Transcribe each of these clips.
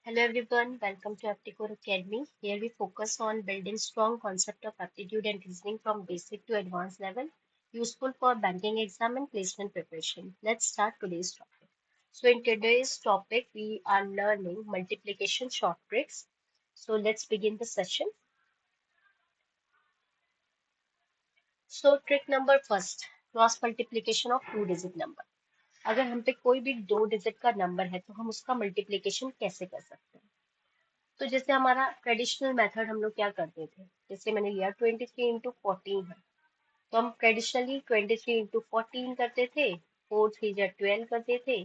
Hello everyone, welcome to Aptitude Academy. Here we focus on building strong concept of aptitude and reasoning from basic to advanced level, useful for banking exam and placement preparation. Let's start today's topic. So in today's topic, we are learning multiplication short tricks. So let's begin the session. So trick number first, cross multiplication of two-digit number. अगर हम पे कोई भी दो digit का number है तो हम उसका मल्टीप्लिकेशन कैसे कर सकते हैं? तो जैसे हमारा ट्रेडिशनल मेथड हम लोग क्या करते थे, जैसे मैंने लिया 23 into 14 है, तो हम ट्रेडिशनली 23 into 14 करते थे, 4 3 जा 12 करते थे,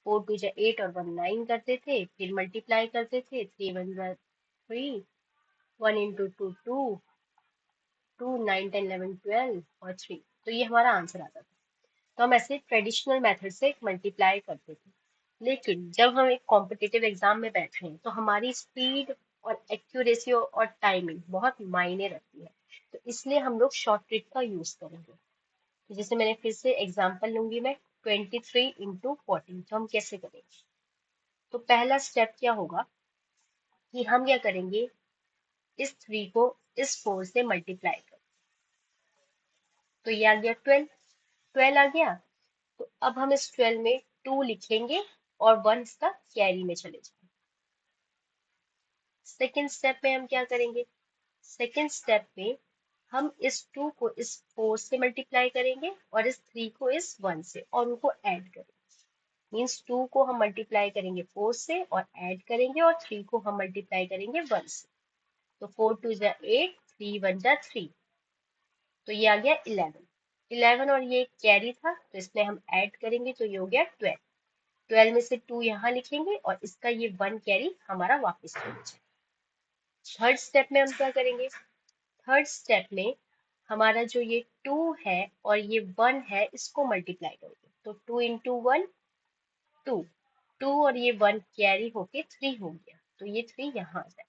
4 2 जा 8 और 1 9 करते थे, फिर मल्टीप्लाई करते थे, 3 1 जा 3, 1 into 2 2, 2 9 10 11 12 और 3, तो ये हमारा आंसर आता था। तो हम ऐसे ट्रेडिशनल मेथड से मल्टीप्लाई करते थे। लेकिन जब हम एक कॉम्पिटिटिव एग्जाम में बैठे हैं तो हमारी स्पीड और एक्यूरेसी और टाइमिंग बहुत मायने रखती है। तो इसलिए हम लोग शॉर्ट ट्रिक का यूज करेंगे। तो जैसे मैंने फिर से एग्जांपल लूंगी मैं 23 into 14, तो हम कैसे करेंगे? तो पहला स्टेप क्या होगा कि हम क्या करेंगे, इस 3 को इस 4 से मल्टीप्लाई कर, तो ये आ गया 12 आ गया। तो अब हम इस 12 में 2 लिखेंगे और 1 इसका कैरी में चले जाएंगे। सेकेंड स्टेप में हम क्या करेंगे, सेकेंड स्टेप में हम इस 2 को इस 4 से मल्टीप्लाई करेंगे और इस 3 को इस 1 से और उनको ऐड करेंगे। मीन्स 2 को हम मल्टीप्लाई करेंगे 4 से और ऐड करेंगे और 3 को हम मल्टीप्लाई करेंगे 1 से। तो 4 2 जा 8, 3 1 जा 3, तो ये आ गया 11। 11 और ये कैरी था तो इसमें हम ऐड करेंगे तो ये हो गया 12। 12 में से 2 यहाँ लिखेंगे और इसका ये 1 कैरी हमारा वापस चले जाए। थर्ड स्टेप में हम क्या करेंगे, थर्ड स्टेप में हमारा जो ये 2 है और ये 1 है इसको मल्टीप्लाई करेंगे। तो 2 into 1 2, 2 और ये 1 कैरी होके 3 हो गया, तो ये 3 यहाँ आ जाए,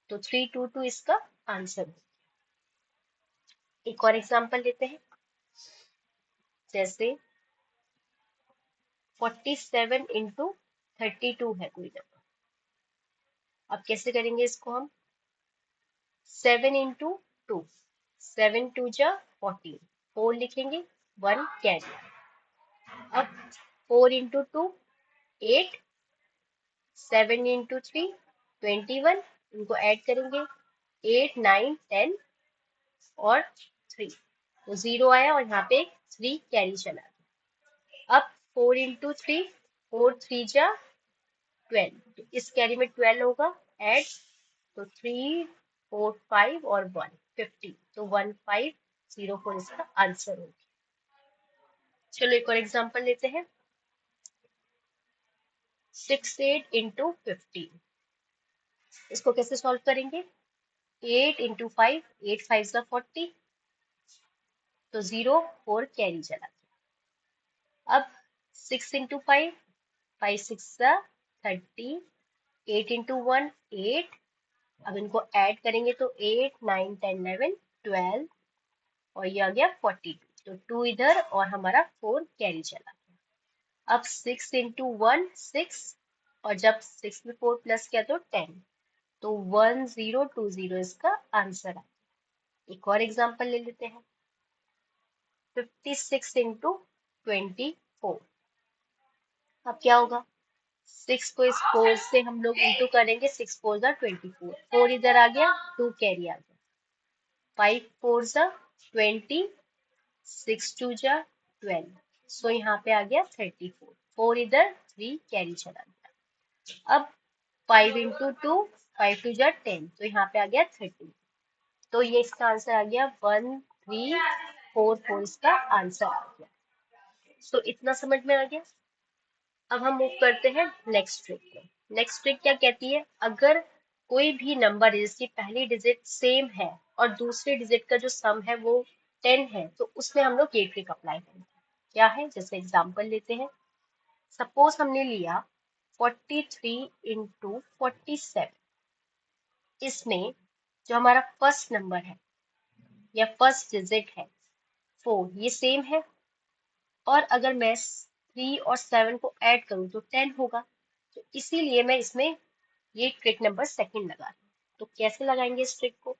तो 322 इसका आंसर हो। एक और एग्जांपल लेते हैं, जैसे 47 into 32 है कोई नंबर। अब कैसे करेंगे इसको हम, 7 into 2, 7 2 जा 14, 4 लिखेंगे, 1 कैरी। अब 4 into 2 8, 7 into 3 21, इनको ऐड करेंगे, 8 9 10 और 3, तो 0 आया और यहाँ पे 3 कैरी चला गया। अब 4 into 3, 4 3 जा 12, तो इस कैरी में 12 होगा, ऐड, तो 3 4 5 और 1 50, तो 1504 इसका आंसर होगा। चलो एक और एग्जांपल लेते हैं, 68 into 15, इसको कैसे सॉल्व करेंगे, 8 into 5, 8 5 जा 40, तो 0 4 कैरी चला गया। अब 6 into 5, 5 6 जा 30, 8 into 1 8, अब इनको ऐड करेंगे तो 8 9 10 11 12 और ये आ गया 42, तो 2 इधर और हमारा 4 कैरी चला गया। अब 6 into 1 6, और जब 6 में 4 प्लस किया तो 10, तो 1020 इसका आंसर है। एक और एग्जांपल ले लेते हैं, 56 into 24, अब क्या होगा, 6 को इस 4 से हम लोग इंटू करेंगे, 6 4 जा 24, 4 इधर आ गया, 2 कैरी आ गया, 5 4 जा 20, 6 2 जा 12, सो यहाँ पे आ गया 34, 4 इधर 3 कैरी चला गया। अब 5 into 2, 5 2 जा 10, तो यहाँ पे आ गया 30, तो ये इसका आंसर आ गया 1344, इसका आंसर आ गया। सो इतना समझ में आ गया। अब हम मूव करते हैं नेक्स्ट ट्रिक में। नेक्स्ट ट्रिक क्या कहती है, अगर कोई भी नंबर जिसकी पहली डिजिट सेम है और दूसरे डिजिट का जो सम है वो 10 है, तो उसमें हम लोग ये ट्रिक अप्लाई करेंगे। क्या है, जैसे एग्जांपल लेते हैं, सपोज हमने लिया 43 into 47, इसमें जो हमारा फर्स्ट नंबर है या फर्स्ट डिजिट है 4, ये सेम है, और अगर मैं 3 और 7 को ऐड करूं तो 10 होगा, तो इसीलिए मैं इसमें ये ट्रिक नंबर सेकंड लगा रहे हैं। तो कैसे लगाएंगे इस ट्रिक को?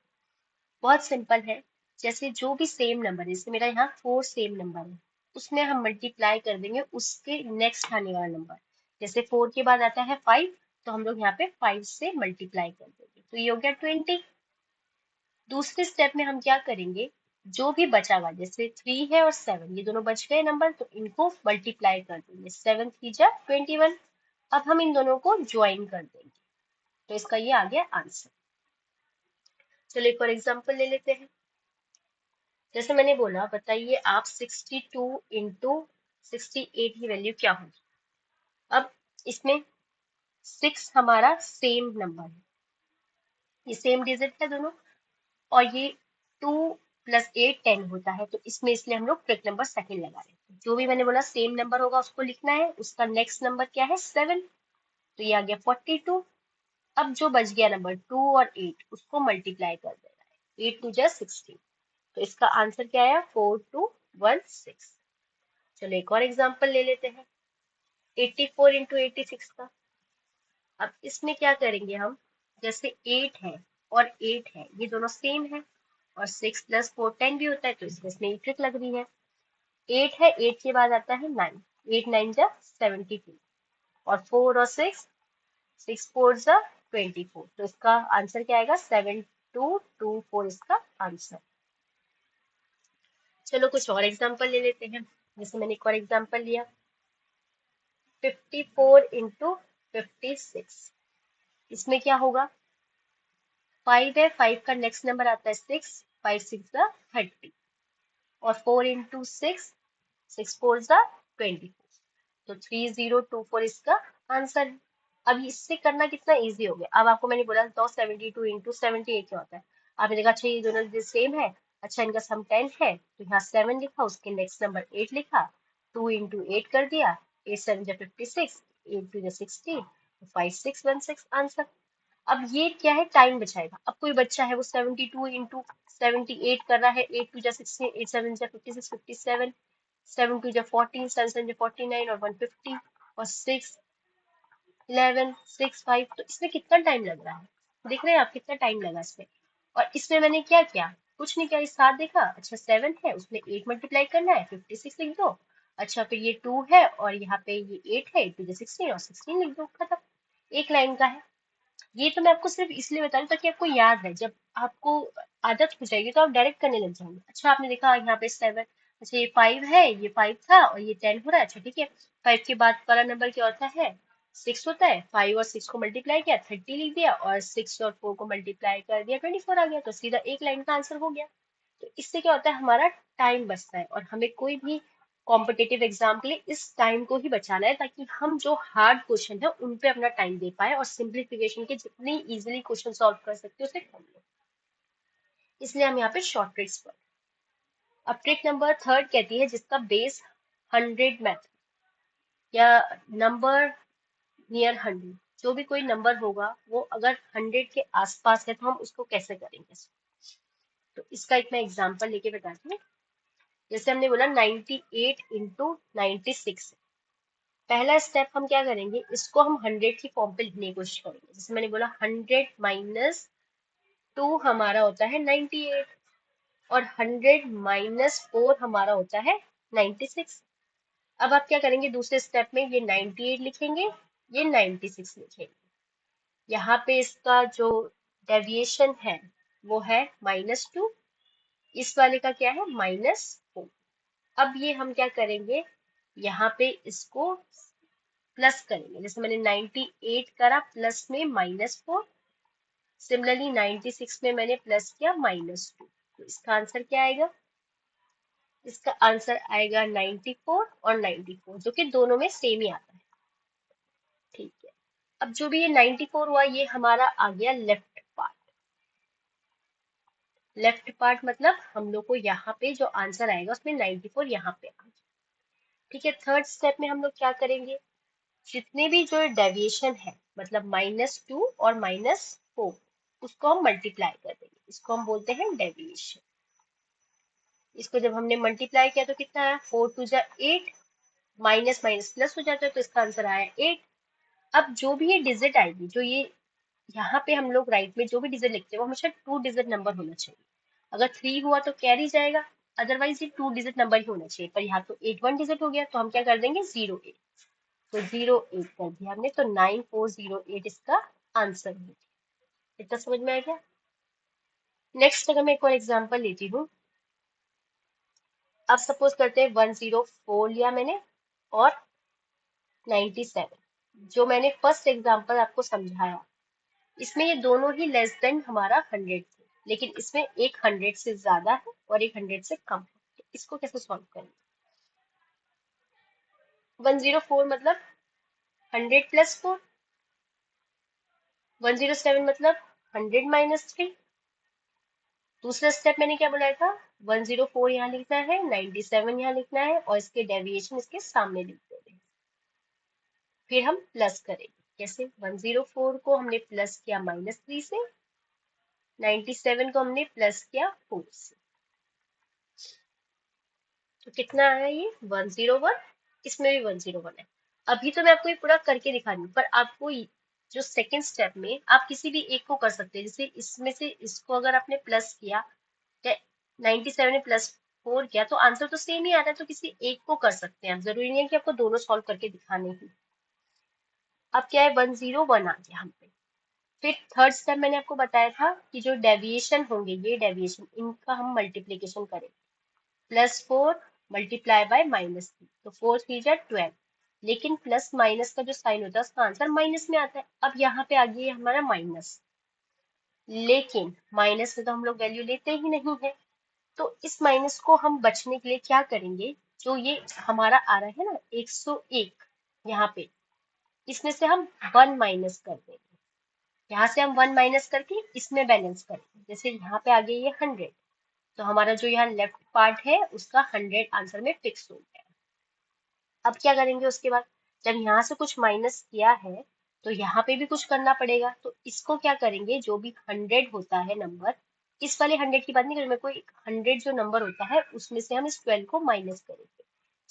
बहुत सिंपल है। जैसे जो भी सेम नंबर है, जैसे मेरा यहाँ 4 सेम नंबर है, उसमें हम मल्टीप्लाई कर देंगे उसके नेक्स्ट आने वाला नंबर। जैसे 4 के बाद आता है 5, तो हम लोग यहाँ पे 5 से मल्टीप्लाई कर देंगे, तो ये हो गया 20। दूसरे स्टेप में हम क्या करेंगे, जो भी बचा हुआ, जैसे 3 है और 7, ये दोनों बच गए नंबर, तो इनको मल्टीप्लाई कर देंगे। 7 3 जा 21। अब हम इन दोनों को ज्वाइन कर देंगे, तो इसका ये आ गया आंसर। चलो एक और एग्जांपल ले लेते हैं। जैसे मैंने बोला, बताइए आप 62 इंटू 68 की वैल्यू क्या होगी। अब इसमें 6 हमारा सेम नंबर है, ये सेम डिजिट है दोनों, और ये 2 प्लस 8 10 होता है, तो इसमें इसलिए हम लोग ट्रिक नंबर सेकंड लगा रहे हैं। जो भी मैंने बोला सेम नंबर होगा उसको लिखना है, उसका नेक्स्ट नंबर क्या है 7, तो ये आ गया 42। अब जो बच गया नंबर 2 और 8, उसको मल्टीप्लाई कर देना है, 8 2 जा 16, तो इसका आंसर क्या आया 4216। चलो एक और एग्जांपल ले लेते हैं, 84 इंटू 86 का। अब इसमें क्या करेंगे हम, जैसे 8 है और 8 है, ये दोनों सेम है, और 6 प्लस 4 10 भी होता है, तो इसमें ये ट्रिक लग रही है। 8 है, 8 के बाद आता है 9, 8 9 जा 72, और 4 और 6, 6 4 जा 24, तो इसका आंसर क्या आएगा 7224, इसका आंसर। चलो कुछ और एग्जांपल ले लेते हैं। जैसे मैंने एक और एग्जांपल लिया, 54 इंटू 56। इसमें क्या होगा, 5 है, 5 का नेक्स्ट नंबर आता है 6, 5 6 जा 30, और 4 इंटू 6, 6 4 जा 24, तो 3024 इसका आंसर है। अब इससे करना कितना इजी हो गया। अब आपको मैंने बोला था 72 इंटू 78 क्या होता है, आपने देखा अच्छा ये दोनों सेम है, अच्छा इनका सम 10 है, तो यहाँ 7 लिखा, उसके नेक्स्ट नंबर 8 लिखा, 2 इंटू 8 कर दिया, 8 7 जा 56, 8 2 जा 60, 5616 आंसर। अब ये क्या है, टाइम बचाएगा। अब कोई बच्चा है वो 72 इंटू 78 कर रहा है, 8 2 जा 16, 8 7 जा 56 57, 7 2 जा 14, 7 7 जा 49, और 150, और 6 11 6 5, तो इसमें कितना टाइम लग रहा है, देख रहे हैं आप कितना टाइम लगा इसमें। और इसमें मैंने क्या किया, कुछ नहीं किया, इस साथ देखा, अच्छा 7 है उसमें 8 मल्टीप्लाई करना है, 56 लिख दो। अच्छा फिर ये 2 है और यहाँ पे ये 8 है, 8 2 जा 16, और 16 लिख दो, खत्म। एक लाइन का है। ये तो मैं आपको सिर्फ इसलिए बता रही हूँ ताकि आपको याद रहे, जब आपको आदत हो जाएगी तो आप डायरेक्ट करने लग जाएंगे। अच्छा आपने देखा यहाँ पे 7, अच्छा ये 5 है, ये 5 था और ये 10 हो रहा है, अच्छा ठीक है। 5 के बाद वाला नंबर क्या होता है 6 होता है, 5 और 6 को मल्टीप्लाई किया 30 लिख दिया, और 6 और 4 को मल्टीप्लाई कर दिया 24 आ गया, तो सीधा एक लाइन का आंसर हो गया। तो इससे क्या होता है, हमारा टाइम बचता है, और हमें कोई भी कॉम्पिटिटिव एग्जाम के लिए इस टाइम को ही बचाना है, ताकि हम जो हार्ड क्वेश्चन है उन पे अपना टाइम दे पाए, और सिंप्लीफिकेशन के जितनी इजीली क्वेश्चन सॉल्व कर सकते हो उसे कर लो। इसलिए हम यहाँ पे शॉर्ट ट्रिक्स पर। अब ट्रिक नंबर थर्ड कहती है जिसका बेस 100 मेथड, या नंबर नियर 100, जो भी कोई नंबर होगा वो अगर 100 के आसपास है तो हम उसको कैसे करेंगे। तो इसका एक मैं एग्जांपल लेके बताती हूँ। जैसे हमने बोला 98 इंटू 96, पहला स्टेप हम क्या करेंगे, इसको हम 100 की फॉर्म पे लिखने की कोशिश करेंगे। जैसे मैंने बोला 100 माइनस 2 हमारा होता है 98, और 100 माइनस 4 हमारा होता है 96। अब आप क्या करेंगे, दूसरे स्टेप में ये 98 लिखेंगे, ये 96 लिखेंगे। यहाँ पे इसका जो डेविएशन है वो है -2, इस वाले का क्या है -4। अब ये हम क्या करेंगे, यहाँ पे इसको प्लस करेंगे। जैसे मैंने 98 करा, प्लस में -4, सिमिलरली 96 में मैंने प्लस किया -2, तो इसका आंसर क्या आएगा, इसका आंसर आएगा 94 और 94, जो कि दोनों में सेम ही आता है। ठीक है, अब जो भी ये 94 हुआ, ये हमारा आ गया लेफ्ट पार्ट। लेफ्ट पार्ट मतलब हम लोग को यहाँ पे जो आंसर आएगा उसमें 94 यहाँ पे आ गया। ठीक है, थर्ड स्टेप में हम लोग क्या करेंगे, जितने भी जो डेविएशन है, मतलब -2 और -4, उसको हम मल्टीप्लाई कर देंगे, इसको हम बोलते हैं डेविएशन। इसको जब हमने मल्टीप्लाई किया तो कितना आया, 4 2 जा 8, माइनस माइनस प्लस हो जाता है, तो इसका आंसर आया 8। अब जो भी ये डिजिट आएगी, जो ये यहाँ पे हम लोग राइट में जो भी डिजिट लिखते हैं वो हमेशा 2 डिजिट नंबर होना चाहिए। अगर 3 हुआ तो कैरी जाएगा, अदरवाइज ये 2 डिजिट नंबर ही होना चाहिए। पर यहाँ तो 8 1 डिजिट हो गया, तो हम क्या कर देंगे 08, तो 08 कर दिया हमने, तो 9408 इसका आंसर है। इतना समझ में आ गया। नेक्स्ट अगर मैं एक और एग्जांपल लेती हूँ, अब सपोज करते हैं 104 लिया मैंने और 97, जो मैंने फर्स्ट एग्जांपल आपको समझाया, इसमें ये दोनों ही लेस देन हमारा 100 थे, लेकिन इसमें एक 100 से ज्यादा है और एक 100 से कम है। तो इसको कैसे सॉल्व करेंगे? 104 मतलब 100 प्लस 4, 107 मतलब 100 माइनस 3। दूसरा स्टेप मैंने क्या बोला था, 104 यहाँ लिखना है, 97 यहाँ लिखना है और इसके डेविएशन इसके सामने लिख देंगे। फिर हम प्लस करेंगे। कैसे? 104 को हमने प्लस किया -3 से, 97 को हमने प्लस किया 4 से, तो कितना आया ये 101। इसमें भी 101 है। अभी तो मैं आपको ये पूरा करके दिखा रही हूँ, पर आपको जो सेकंड स्टेप में आप किसी भी एक को कर सकते हैं। जैसे इसमें से इसको अगर आपने प्लस किया, 97 में +4 किया, तो आंसर तो सेम ही आ रहा है, तो किसी एक को कर सकते हैं आप, जरूरी नहीं है कि आपको दोनों सॉल्व करके दिखाने ही। अब क्या है 101 आ गया हम पे। फिर थर्ड स्टेप मैंने आपको बताया था कि जो डेविएशन होंगे, ये डेविएशन इनका हम मल्टीप्लीकेशन करेंगे। +4 मल्टीप्लाई बाय -3, तो 4 3 जा 12, लेकिन प्लस माइनस का जो साइन होता है उसका आंसर माइनस में आता है। अब यहाँ पे आ गया हमारा माइनस, लेकिन माइनस में तो हम लोग वैल्यू लेते ही नहीं है, तो इस माइनस को हम बचने के लिए क्या करेंगे, जो ये हमारा आ रहा है ना 101, यहाँ पे इसमें से हम 1 माइनस कर देंगे। यहाँ से हम 1 माइनस करके इसमें बैलेंस करेंगे। जैसे यहाँ पे आ गया ये 100, तो हमारा जो यहाँ लेफ्ट पार्ट है उसका 100 आंसर में फिक्स हो गया। अब क्या करेंगे उसके बाद, जब यहाँ से कुछ माइनस किया है तो यहाँ पे भी कुछ करना पड़ेगा। तो इसको क्या करेंगे, जो भी 100 होता है नंबर, इस वाले 100 की बात नहीं कर रही मैं, कोई 100 जो नंबर होता है उसमें से हम इस 12 को माइनस करेंगे,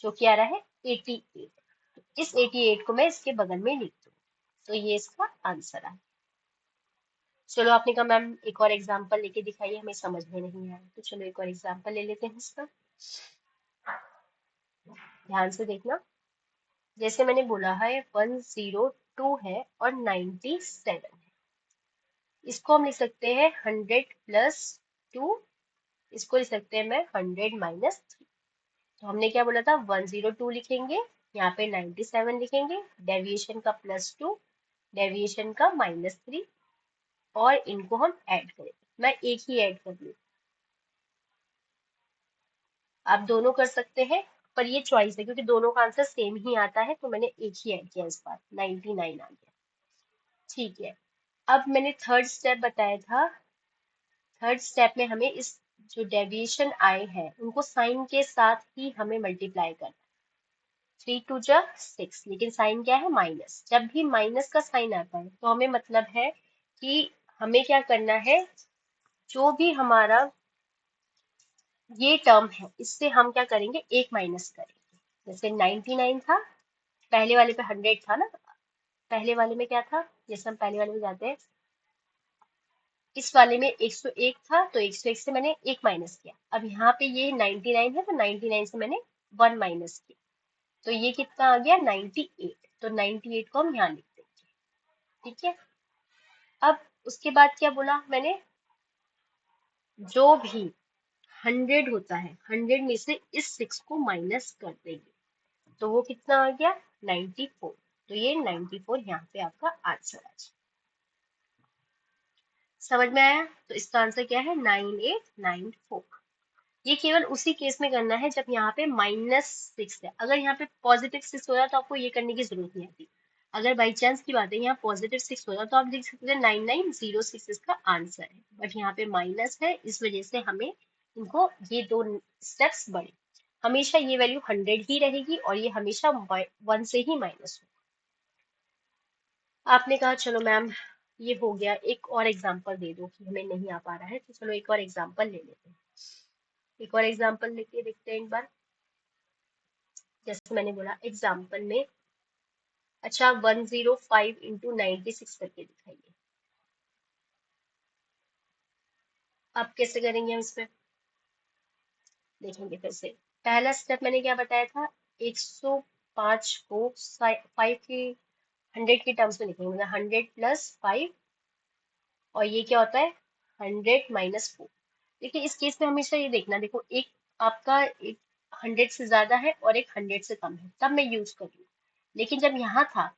जो कि आ रहा है 88। तो इस 88 को मैं इसके बगल में लिख दूँ, तो ये इसका आंसर है। चलो आपने कहा मैम एक और एग्जाम्पल लेके दिखाइए, हमें समझ में नहीं आया, तो चलो एक और एग्जाम्पल ले लेते हैं इसका। ध्यान से देखना। जैसे मैंने बोला है 102 है और 97 है, इसको हम लिख सकते हैं 100 प्लस 2, इसको लिख सकते हैं मैं 100 माइनस 3। तो हमने क्या बोला था, 102 लिखेंगे, यहाँ पे 97 लिखेंगे, डेविएशन का +2, डेविएशन का -3, और इनको हम ऐड करेंगे। मैं एक ही ऐड कर लूँ, आप दोनों कर सकते हैं, पर ये चॉइस है क्योंकि दोनों का आंसर सेम ही आता है, तो मैंने एक ही ऐड किया, इस बार 99 आ गया। ठीक है। अब मैंने थर्ड स्टेप बताया था, थर्ड स्टेप में हमें इस जो डेविएशन आए हैं उनको साइन के साथ ही हमें मल्टीप्लाई करना। 3 2 जा 6, लेकिन साइन क्या है माइनस। जब भी माइनस का साइन आता है तो हमें मतलब है कि हमें क्या करना है, जो भी हमारा ये टर्म है इससे हम क्या करेंगे, एक माइनस करेंगे। जैसे 99 था, पहले वाले पे 100 था ना, पहले वाले में क्या था, जैसे हम पहले वाले में जाते हैं, इस वाले में 101 था, तो 101 से मैंने एक माइनस किया। अब यहाँ पे ये 99 है, तो 99 से मैंने 1 माइनस किया, तो ये कितना आ गया 98, तो 98 को हम यहाँ लिख देंगे। ठीक है। अब उसके बाद क्या बोला मैंने, जो भी 100 होता है 100 में से इस 6 को माइनस कर देंगे, तो वो कितना आ गया 94, तो ये 94 यहाँ पे आपका आंसर आ जाए। समझ में आया? तो इसका आंसर क्या है 9894। ये केवल उसी केस में करना है जब यहाँ पे -6 है। अगर यहाँ पे +6 हो रहा तो आपको ये करने की जरूरत नहीं आती। अगर बाई चांस की बात है यहाँ +6 हो रहा तो आप लिख सकते हैं 9906 इसका आंसर है, बट यहाँ पे माइनस है, इस वजह से हमें इनको ये दो स्टेप्स बढ़े। हमेशा ये वैल्यू 100 ही रहेगी और ये हमेशा 1 से ही माइनस हो। आपने कहा चलो मैम ये हो गया, एक और एग्जाम्पल दे दो कि हमें नहीं आ पा रहा है, तो चलो एक और एग्जाम्पल ले लेते हैं। एक और एग्जाम्पल लेके देखते हैं एक बार। जैसे मैंने बोला एग्जाम्पल में, अच्छा 105 × 96 करके दिखाइए। अब कैसे करेंगे हम इसमें, देखेंगे फिर से। पहला स्टेप मैंने क्या बताया था, 105 को 5 की 100 की टर्म्स में लिखेंगे, मतलब 100 + 5, और ये क्या होता है 100 - 4। देखिए इस केस में हमेशा ये देखना, देखो एक आपका एक 100 से ज्यादा है और एक 100 से कम है, तब मैं यूज कर रही हूँ। लेकिन जब यहाँ था,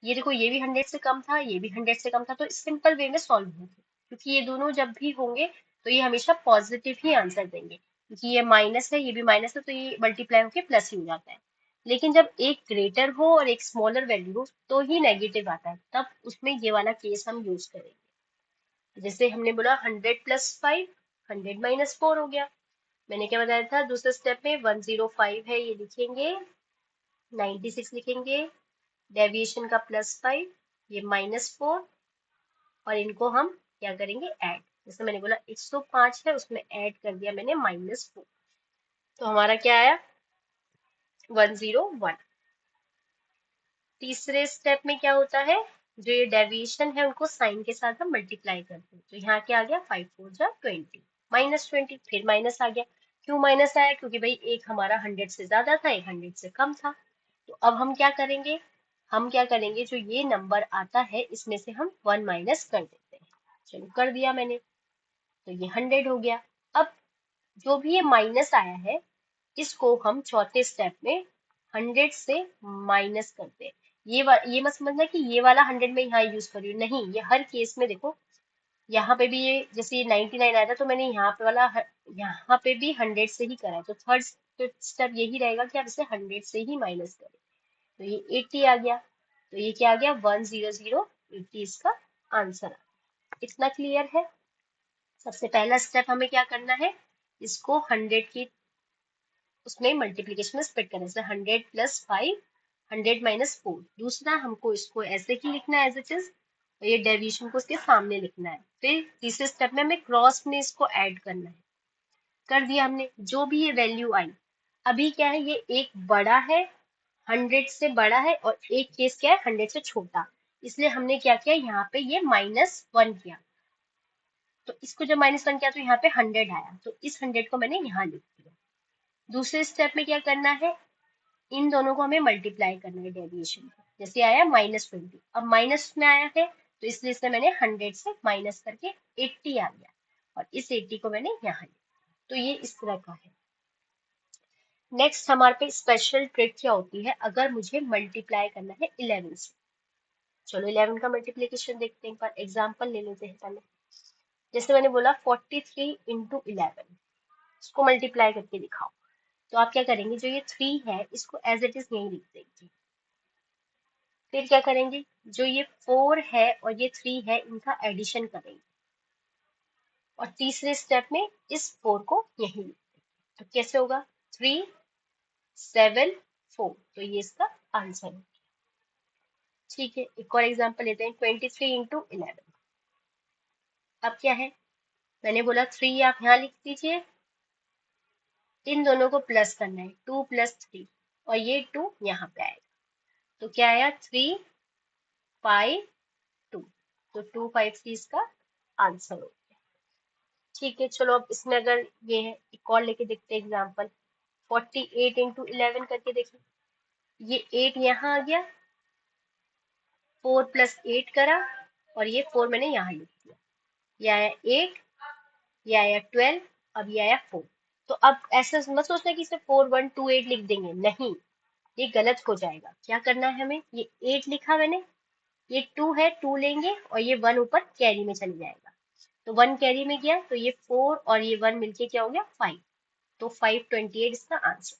ये देखो ये भी 100 से कम था, ये भी 100 से कम था, तो सिंपल वे में सॉल्व होंगे, क्योंकि ये दोनों जब भी होंगे तो ये हमेशा पॉजिटिव ही आंसर देंगे, क्योंकि ये माइनस है ये भी माइनस है, तो ये मल्टीप्लाई होके प्लस ही हो जाता है। लेकिन जब एक ग्रेटर हो और एक स्मॉलर वैल्यू हो तो ही नेगेटिव आता है, तब उसमें ये वाला केस हम यूज करेंगे। जैसे हमने बोला 100 + 5, 100 - 4 हो गया। मैंने क्या बताया था दूसरे स्टेप में, 105 है ये लिखेंगे, 96 लिखेंगे, डेविएशन का +5, ये -4, और इनको हम क्या करेंगे ऐड। जैसे मैंने बोला 105 है, उसमें ऐड कर दिया मैंने -4, तो हमारा क्या आया 101। तीसरे स्टेप में क्या होता है, जो ये डेविएशन है उनको साइन के साथ हम मल्टीप्लाई करते हैं, तो यहाँ क्या आ गया 5 4 जा 20, -20, फिर माइनस आ गया। क्यों माइनस आया, क्योंकि भाई एक हमारा 100 से ज्यादा था, एक 100 से कम था। तो अब हम क्या करेंगे, जो ये नंबर आता है इसमें से हम 1 माइनस कर देते हैं। चलो कर दिया मैंने, तो ये 100 हो गया। अब जो भी ये माइनस आया है, इसको हम चौथे स्टेप में 100 से माइनस करते हैं। ये मत समझना कि ये वाला 100 में यहाँ यूज कर रही हूँ, नहीं, ये हर केस में देखो, यहाँ पे भी ये जैसे ये 99 आया था, तो मैंने यहाँ पे यहाँ पे भी 100 से ही करा है, तो थर्ड स्टेप यही रहेगा कि आप इसे 100 से ही माइनस करें। तो ये 80 आ गया, तो ये क्या आ गया 10080, इसका आंसर आ गया। इतना क्लियर है। सबसे पहला स्टेप हमें क्या करना है, इसको 100 की उसमें मल्टीप्लीकेशन में स्प्लिट करने से 100 + 5, 100 - 4। दूसरा हमको इसको ऐसे ही लिखना है एज इट इज, और ये डेविएशन को उसके सामने लिखना है। फिर तीसरे स्टेप में हमें क्रॉस में इसको ऐड करना है, कर दिया हमने। जो भी ये वैल्यू आई, अभी क्या है, ये एक बड़ा है 100 से बड़ा है, और एक केस क्या है 100 से छोटा, इसलिए हमने क्या किया यहाँ पे ये -1 किया। तो इसको जब -1 किया तो यहाँ पे 100 आया, तो इस 100 को मैंने यहाँ लिख दिया। दूसरे स्टेप में क्या करना है, इन दोनों को हमें मल्टीप्लाई करना है डेविएशन को। जैसे आया -20, अब माइनस में आया है, तो इसलिए इसे मैंने 100 से माइनस करके 80 आ गया, और इस 80 को मैंने यहाँ लिया। तो ये इस तरह का है। नेक्स्ट हमारे पे स्पेशल ट्रिक क्या होती है, अगर मुझे मल्टीप्लाई करना है 11 से। चलो 11 का मल्टीप्लीकेशन देखते हैं, एक बार एग्जाम्पल ले लेते हैं पहले। जैसे मैंने बोला 43 × 11, इसको मल्टीप्लाई करके दिखाओ। तो आप क्या करेंगे, जो ये 3 है इसको एज इट इज यही लिख देंगे। फिर क्या करेंगे, जो ये 4 है और ये 3 है, इनका एडिशन करेंगे, और तीसरे स्टेप में इस 4 को यहीं लिख देंगे। तो कैसे होगा 3 7 4, तो ये इसका आंसर है। ठीक है, एक और एग्जांपल लेते हैं, 23 × 11। अब क्या है, मैंने बोला 3 आप यहाँ लिख दीजिए, इन दोनों को प्लस करना है, 2 + 3, और ये 2 यहाँ पे आएगा, तो क्या आया 3 5 2, तो 2 5 3 इसका आंसर हो गया। ठीक है, चलो अब इसमें अगर ये है, एक और लेके देखते हैं एग्जांपल, 48 × 11 करके देखो। ये 8 यहाँ आ गया, 4 + 8 करा, और ये 4 मैंने यहाँ लिख दिया, ये आया 8, ये आया 12, अब ये आया 4। तो अब ऐसा मत सोचना कि इसे 4 1 2 8 लिख देंगे, नहीं, ये गलत हो जाएगा। क्या करना है हमें, ये 8 लिखा मैंने, ये 2 है, 2 लेंगे, और ये 1 ऊपर कैरी में चले जाएगा, तो 1 कैरी में गया, तो ये 4 और ये 1 मिलके क्या हो गया 5, तो 528 इसका आंसर।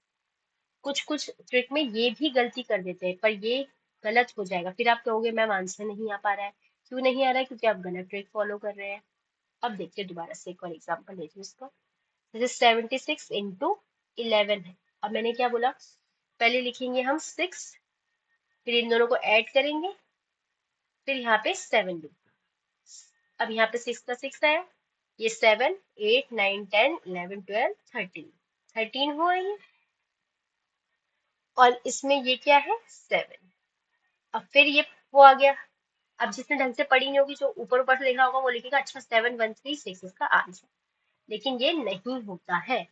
कुछ कुछ ट्रिक में ये भी गलती कर देते हैं, पर ये गलत हो जाएगा, फिर आप कहोगे मैम आंसर नहीं आ पा रहा है। क्यों नहीं आ रहा है, क्योंकि आप गलत ट्रिक फॉलो कर रहे हैं। अब देखिए दोबारा से एक और एग्जाम्पल लेते हैं इसका। जैसे 76 × 11 है। अब मैंने क्या बोला, पहले लिखेंगे हम 6, फिर इन दोनों को ऐड करेंगे, फिर यहाँ पे 7 लिखेंगे। अब यहाँ पे 6 का 6 आया, ये 7 8 9 10 11 12 13, 13 हुआ ये, और इसमें ये क्या है 7। अब फिर ये वो आ गया। अब जिसने ढंग से पढ़ी नहीं होगी, जो ऊपर ऊपर से लिखा होगा वो लिखेगा अच्छा 7 1 3 6 इसका आंसर। लेकिन ये नहीं होता है।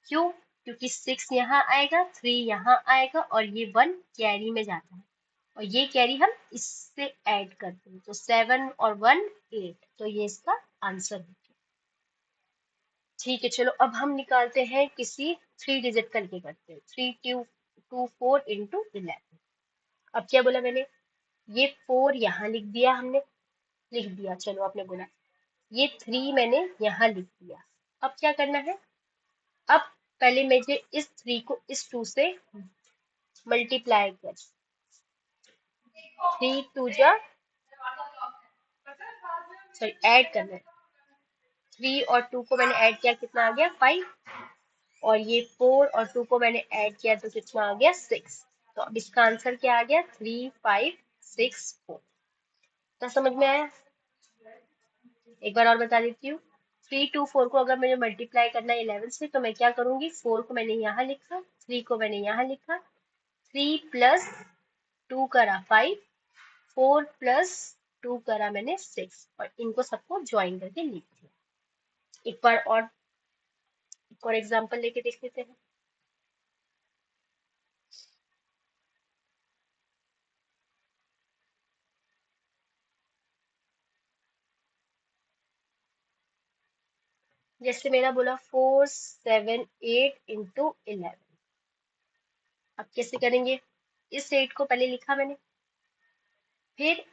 क्यों? क्योंकि 6 यहाँ आएगा, 3 यहाँ आएगा और ये 1 कैरी में जाता है और ये कैरी हम इससे ऐड करते हैं, तो 7 और 1 8, तो ये इसका आंसर है। ठीक है, चलो अब हम निकालते हैं किसी 3 डिजिट करके करते हैं। 3 2 4 इंटू 11। अब क्या बोला मैंने, ये 4 यहाँ लिख दिया हमने, लिख दिया, चलो आपने बोला ये 3 मैंने यहाँ लिख दिया। अब क्या करना है, अब पहले मुझे इस 3 को इस 2 से मल्टीप्लाई कर, 3 2 जा, सॉरी ऐड करना है, 3 और 2 को मैंने ऐड किया, कितना आ गया 5, और ये 4 और 2 को मैंने ऐड किया तो कितना आ गया 6। तो अब इसका आंसर क्या आ गया 3 5 6 4। तो समझ में आया? एक बार और बता देती हूँ। 3 2 4 को अगर मुझे मल्टीप्लाई करना है 11 से, तो मैं क्या करूंगी, 4 को मैंने यहाँ लिखा, 3 को मैंने यहाँ लिखा, 3 प्लस 2 करा 5, 4 प्लस 2 करा मैंने 6, और इनको सबको ज्वाइन करके लिख दिया। एक और एग्जांपल लेके देख लेते हैं। जैसे मेरा बोला 4 7 8 इंटू 11। अब कैसे करेंगे, इस 8 को पहले लिखा मैंने, फिर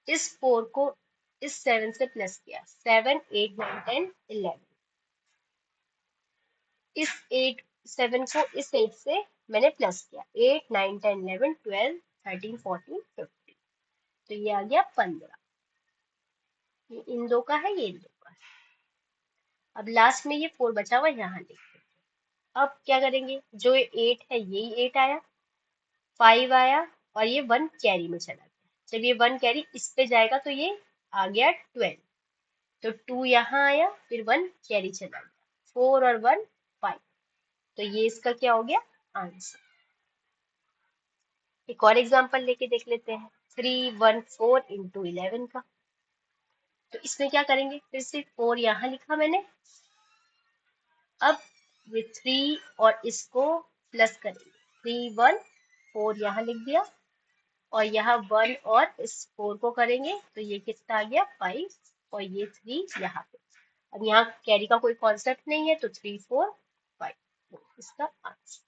इस 4 को इस 7 से प्लस किया, 7 8 9 10 11, इस 8 7 को इस 8 से मैंने प्लस किया, 8 9 10 11 12 13 14 15, तो ये आ गया 15। ये इन दो का है, ये इन दो का है। अब लास्ट में ये 4 बचा हुआ यहाँ लिख देते हैं। अब क्या करेंगे, जो ये 8 है यही 8 आया, 5 आया, और ये 1 कैरी में चला गया। जब ये 1 कैरी इस पे जाएगा तो ये आ गया 12, तो 2 यहाँ आया, फिर 1 कैरी चला गया, 4 और 1 5, तो ये इसका क्या हो गया आंसर। एक और एग्जांपल लेके देख लेते हैं, 3 1 4 इंटू 11 का। तो इसमें क्या करेंगे, फिर से 4 यहाँ लिखा मैंने, अब विथ 3 और इसको प्लस करेंगे, 3 1 4 यहाँ लिख दिया, और यहाँ 1 और इस 4 को करेंगे तो ये कितना आ गया 5, और ये 3 यहाँ पे। अब यहाँ कैरी का कोई कॉन्सेप्ट नहीं है, तो 3 4 5 इसका आंसर।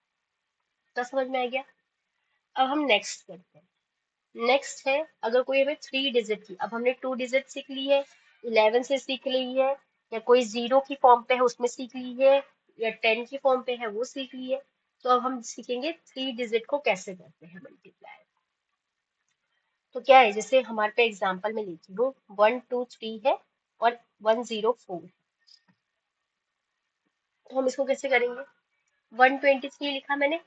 तो समझ में आ गया। अब हम नेक्स्ट करते हैं। नेक्स्ट है, अगर कोई हमें 3 डिजिट की, अब हमने 2 डिजिट सीख ली है, 11 से सीख ली है, या कोई 0 की फॉर्म पे है उसमें सीख ली है, या 10 की फॉर्म पे है वो सीख ली है, तो अब हम सीखेंगे 3 डिजिट को कैसे करते हैं मल्टीप्लाई। तो क्या है, जैसे हमारे पे एग्जाम्पल में लिखी हूँ 1 2 3 है और 104, तो हम इसको कैसे करेंगे, 123 लिखा मैंने,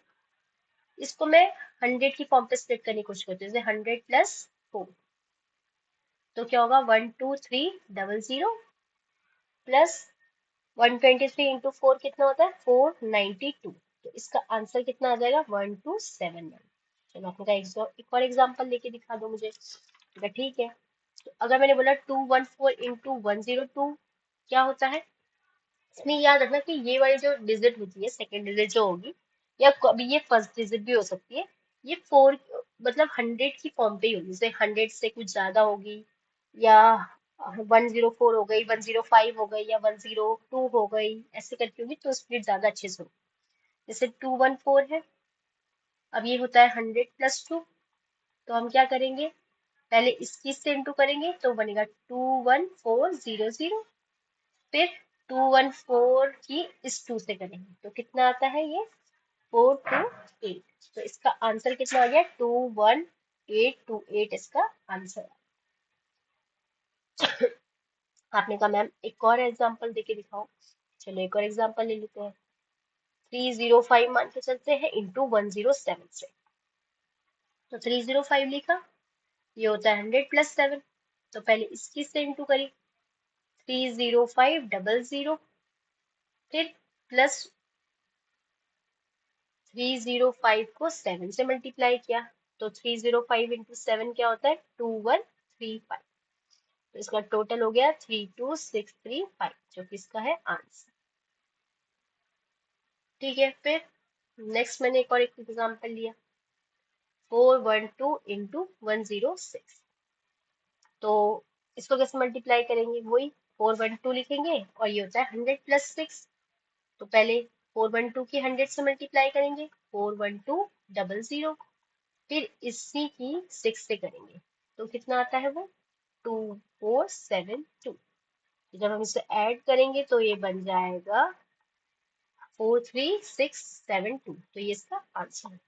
इसको मैं 100 की फॉर्म पे स्प्लिट करने की कोशिश करती हूँ, जैसे 100 प्लस 4, तो क्या होगा 12300 प्लस 123 इंटू 4 कितना होता है 492, तो इसका आंसर कितना आ जाएगा 1271। चलो आपने कहा एक और एग्जाम्पल लेके दिखा दो मुझे, तो ठीक है। तो अगर मैंने बोला 214 इंटू 102, क्या होता है, इसमें याद रखना कि ये वाली जो डिजिट होती है, सेकंड डिजिट जो होगी, या कभी ये फर्स्ट डिजिट भी हो सकती है, ये 4 मतलब 100 की फॉर्म पे ही होगी, जैसे 100 से कुछ ज्यादा होगी, या 104 हो गई, 105 हो गई, या 102 हो गई, ऐसे करके होगी, तो स्प्लिट ज्यादा अच्छे से होगी। जैसे 214 है, अब ये होता है 100 प्लस 2, तो हम क्या करेंगे, पहले इसकी से इंटू करेंगे तो बनेगा 21400, फिर 214 की इस 2 से करेंगे तो कितना आता है ये 428, तो इसका आंसर कितना आ गया 21828, इसका आंसर। आपने कहा मैम एक और एग्जांपल देके दिखाओ, चलो एक और एग्जांपल ले लेते हैं। 305 मान के चलते हैं इंटू 107 से, तो 305 लिखा, ये होता है 100 प्लस 7, तो पहले इसकी से इंटू करी, 30500, फिर प्लस 305 को 7 से मल्टीप्लाई किया, तो 305 इंटू 7 क्या होता है 2135, तो इसका टोटल हो गया 32635, जो कि इसका है आंसर। ठीक है, फिर नेक्स्ट मैंने एक और एक एग्जाम्पल लिया, 412 into 106। तो इसको कैसे मल्टीप्लाई करेंगे, वही 412 लिखेंगे और ये होता है 100 + 6। तो पहले 412 की 100 से मल्टीप्लाई करेंगे, 41200। फिर इसी की 6 से करेंगे तो कितना आता है वो, 2472। जब हम इसे ऐड करेंगे तो ये बन जाएगा 43672। तो ये इसका आंसर है।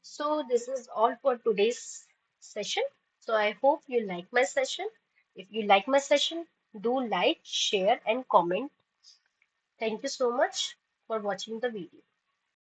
So this is all for today's session. So I hope you like my session. If you like my session, do like, share and comment. Thank you so much for watching the video.